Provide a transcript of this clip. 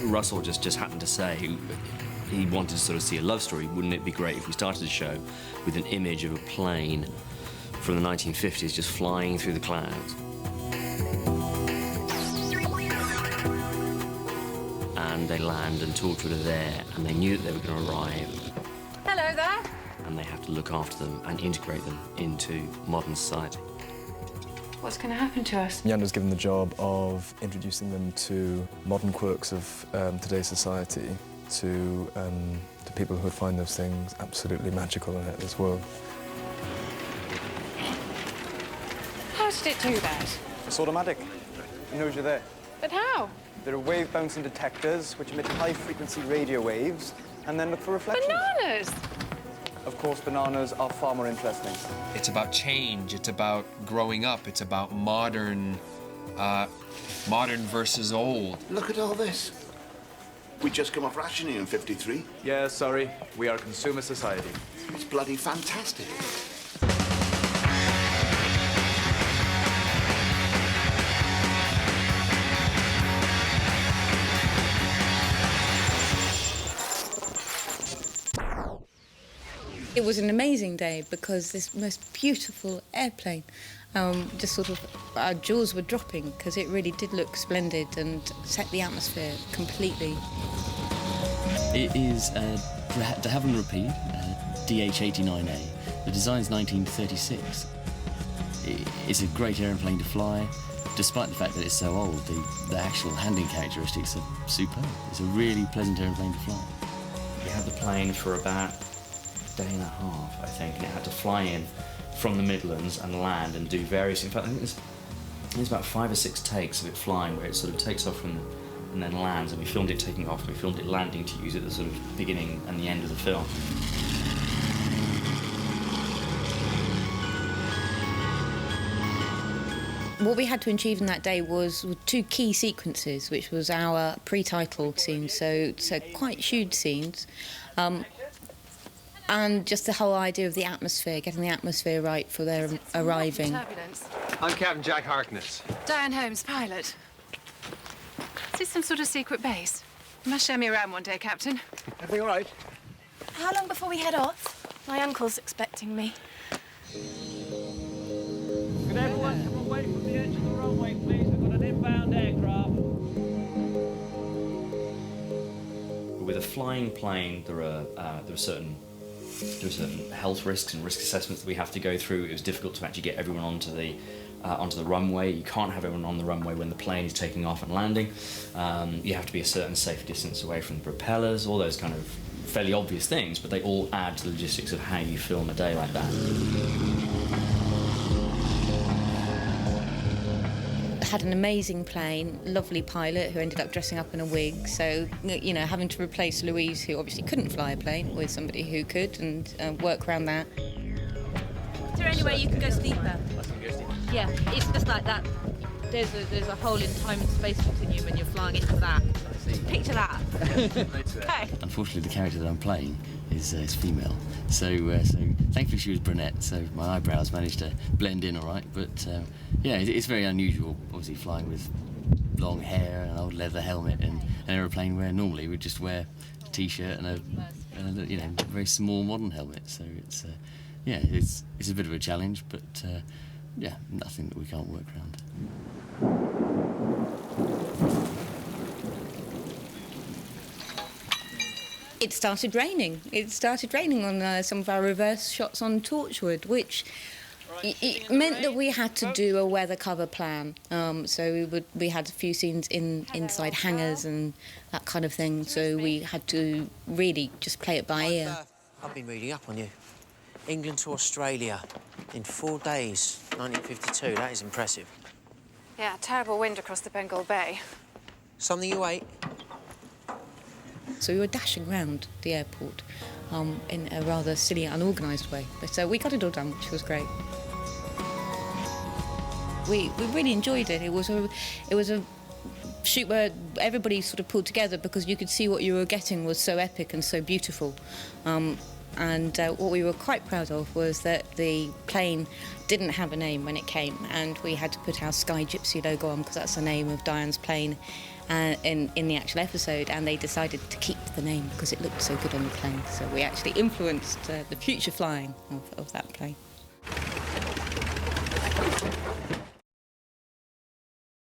Russell just happened to say he wanted to sort of see a love story. Wouldn't it be great if we started the show with an image of a plane from the 1950s just flying through the clouds? And they land, and Torchwood are there, and they knew that they were going to arrive. Hello there. And they have to look after them and integrate them into modern society. What's going to happen to us? Jan was given the job of introducing them to modern quirks of today's society, to people who would find those things absolutely magical in this world. How did it do that? It's automatic. It knows you're there. But how? There are wave-bouncing detectors which emit high-frequency radio waves and then look for reflections. Bananas! Of course, bananas are far more interesting. It's about change. It's about growing up. It's about modern versus old. Look at all this. We just come off rationing in '53. Yeah, sorry. We are a consumer society. It's bloody fantastic. It was an amazing day because this most beautiful airplane, just sort of, our jaws were dropping because it really did look splendid and set the atmosphere completely. It is de Havilland Repeat, DH-89A. The design's 1936. It's a great aeroplane to fly. Despite the fact that it's so old, the actual handling characteristics are superb. It's a really pleasant aeroplane to fly. We had the plane for about day and a half, I think, and it had to fly in from the Midlands and land and do various. In fact, I think there's about 5 or 6 takes of it flying, where it sort of takes off and then lands, and we filmed it taking off, and we filmed it landing to use at the sort of beginning and the end of the film. What we had to achieve in that day was 2 key sequences, which was our pre-title scene, so quite huge scenes. And just the whole idea of the atmosphere, getting the atmosphere right for their arriving. Turbulence. I'm Captain Jack Harkness. Diane Holmes, pilot. Is this some sort of secret base? You must show me around one day, Captain. Everything all right? How long before we head off? My uncle's expecting me. Could everyone come away from the edge of the runway, please? We've got an inbound aircraft. With a flying plane, there are certain health risks and risk assessments that we have to go through. It was difficult to actually get everyone onto the runway. You can't have everyone on the runway when the plane is taking off and landing. You have to be a certain safe distance away from the propellers, all those kind of fairly obvious things, but they all add to the logistics of how you film a day like that. Had an amazing plane, lovely pilot who ended up dressing up in a wig, so, you know, having to replace Louise, who obviously couldn't fly a plane, with somebody who could, and work around that. Is there any way you can go steeper? Yeah, it's just like that. There's a hole in time and space continuum and you're flying into that. Picture that. Okay. Unfortunately, the character that I'm playing is female, so thankfully she was brunette, so my eyebrows managed to blend in all right. But yeah, it's very unusual, obviously flying with long hair and an old leather helmet and an aeroplane where normally we'd just wear a t-shirt and a very small modern helmet. So it's yeah, it's a bit of a challenge, but yeah, nothing that we can't work around. It started raining. It started raining on some of our reverse shots on Torchwood, which it meant that we had to do a weather cover plan. So we had a few scenes inside hangars and that kind of thing. So we had to really just play it by ear. I've been reading up on you. England to Australia in 4 days, 1952. That is impressive. Yeah, terrible wind across the Bengal Bay. Something you ate? So we were dashing around the airport in a rather silly, unorganised way. But we got it all done, which was great. We really enjoyed it. It was a shoot where everybody sort of pulled together because you could see what you were getting was so epic and so beautiful. and what we were quite proud of was that the plane didn't have a name when it came, and we had to put our Sky Gypsy logo on because that's the name of Diane's plane in the actual episode, and they decided to keep the name because it looked so good on the plane. So we actually influenced the future flying of that plane.